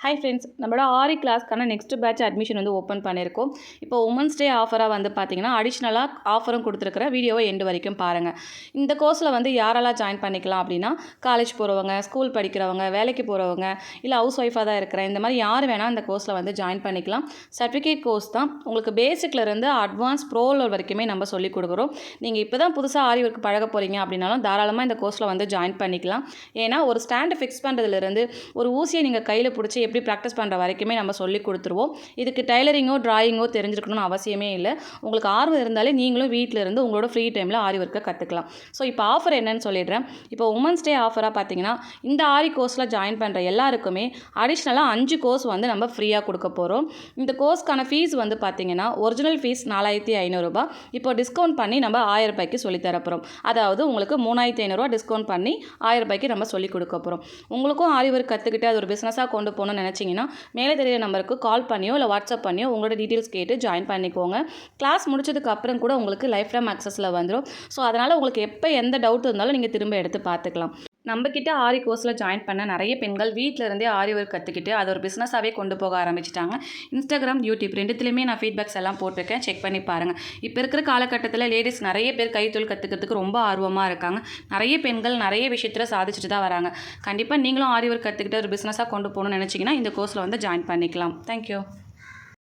Hi friends, நம்மளோட ஆரி கிளாஸ்க்கான next batch admission வந்து open பண்ணியிருக்கோம். இப்போ உமன்ஸ் டே ஆஃபராக வந்து பார்த்தீங்கன்னா அடிஷ்னலாக ஆஃபரும் கொடுத்துருக்குற வீடியோவை எண்டு வரைக்கும் பாருங்கள். இந்த கோர்ஸில் வந்து யாரெல்லாம் ஜாயின் பண்ணிக்கலாம் அப்படின்னா, காலேஜ் போகிறவங்க, ஸ்கூல் படிக்கிறவங்க, வேலைக்கு போகிறவங்க, இல்லை ஹவுஸ் ஒய்ஃபாக தான் இருக்கிற இந்த மாதிரி யார் வேணால் இந்த கோர்ஸில் வந்து ஜாயின் பண்ணிக்கலாம். சர்டிஃபிகேட் கோர்ஸ் தான். உங்களுக்கு பேசிக்லேருந்து அட்வான்ஸ் ப்ரோ லெவல் வரைக்குமே நம்ம சொல்லிக் கொடுக்குறோம். நீங்கள் இப்போ தான் புதுசாக ஆரி ஒர்க் பழக போகிறீங்க அப்படின்னாலும் தாராளமாக இந்த கோர்ஸில் வந்து ஜாயின் பண்ணிக்கலாம். ஏன்னா ஒரு ஸ்டாண்டை ஃபிக்ஸ் பண்ணுறதுலேருந்து ஒரு ஊசியை நீங்கள் கையில் பிடிச்சி எப்படி ப்ராக்டிஸ் பண்ணுற வரைக்குமே நம்ம சொல்லி கொடுத்துருவோம். இதுக்கு டைலரிங்கோ டிராயிங்கோ தெரிஞ்சிருக்கணும்னு அவசியமே இல்லை. உங்களுக்கு ஆர்வம் இருந்தாலே நீங்களும் வீட்டில் இருந்து உங்களோட ஃப்ரீ டைமில் ஆரி ஒர்க்கை கற்றுக்கலாம். ஸோ இப்போ ஆஃபர் என்னன்னு சொல்லிடுறேன். இப்போ உமன்ஸ் டே ஆஃபராக பார்த்தீங்கன்னா இந்த ஆரி கோர்ஸில் ஜாயின் பண்ணுற எல்லாருக்குமே அடிஷ்னலாக 5 கோர்ஸ் வந்து நம்ம ஃப்ரீயாக கொடுக்க போகிறோம். இந்த கோர்ஸ்க்கான ஃபீஸ் வந்து பார்த்தீங்கன்னா ஒரிஜினல் ஃபீஸ் 4500 ரூபாய். இப்போ டிஸ்கவுண்ட் பண்ணி நம்ம 1000 ரூபாய்க்கு சொல்லித்தரப்போகிறோம். அதாவது உங்களுக்கு 3500 டிஸ்கவுண்ட் பண்ணி 1000 ரூபாய்க்கு நம்ம சொல்லிக் கொடுக்க போகிறோம். உங்களுக்கும் ஆரி ஒர்க் கற்றுக்கிட்டு அது ஒரு பிஸ்னஸாக கொண்டு போகணும்னு நினச்சிங்கன்னா மேலே தெரியிற நம்பருக்கு கால் பண்ணியோ இல்லை வாட்ஸ்அப் பண்ணியோ உங்களோட டீட்டெயில்ஸ் கேட்டு ஜாயின் பண்ணிக்கோங்க. கிளாஸ் முடிச்சதுக்கு அப்புறம் கூட உங்களுக்கு லைஃப் டைம் ஆக்சஸில் வந்துடும். ஸோ அதனால் உங்களுக்கு எப்போ எந்த டவுட் இருந்தாலும் நீங்கள் திரும்ப எடுத்து பார்த்துக்கலாம். நம்மக்கிட்ட ஆரி கோர்ஸில் ஜாயின் பண்ண நிறைய பெண்கள் வீட்டில் இருந்தே ஆரி ஒர்க் கற்றுக்கிட்டு அதை ஒரு பிஸ்னஸாகவே கொண்டு போக ஆரம்பிச்சிட்டாங்க. இன்ஸ்டாகிராம், யூடியூப் ரெண்டுத்துலேயுமே நான் ஃபீட்பேக்ஸ் எல்லாம் போட்டிருக்கேன், செக் பண்ணி பாருங்கள். இப்போ இருக்கிற காலகட்டத்தில் லேடிஸ் நிறைய பேர் கைத்தொழில் கற்றுக்கிறதுக்கு ரொம்ப ஆர்வமாக இருக்காங்க. நிறைய பெண்கள் நிறைய விஷயத்தில் சாதிச்சுட்டு தான் வராங்க. கண்டிப்பாக நீங்களும் ஆரி ஒர்க் கற்றுக்கிட்டு ஒரு பிஸ்னஸாக கொண்டு போகணும்னு நினச்சிங்கன்னா இந்த கோர்ஸில் வந்து ஜாயின் பண்ணிக்கலாம். தேங்க்யூ.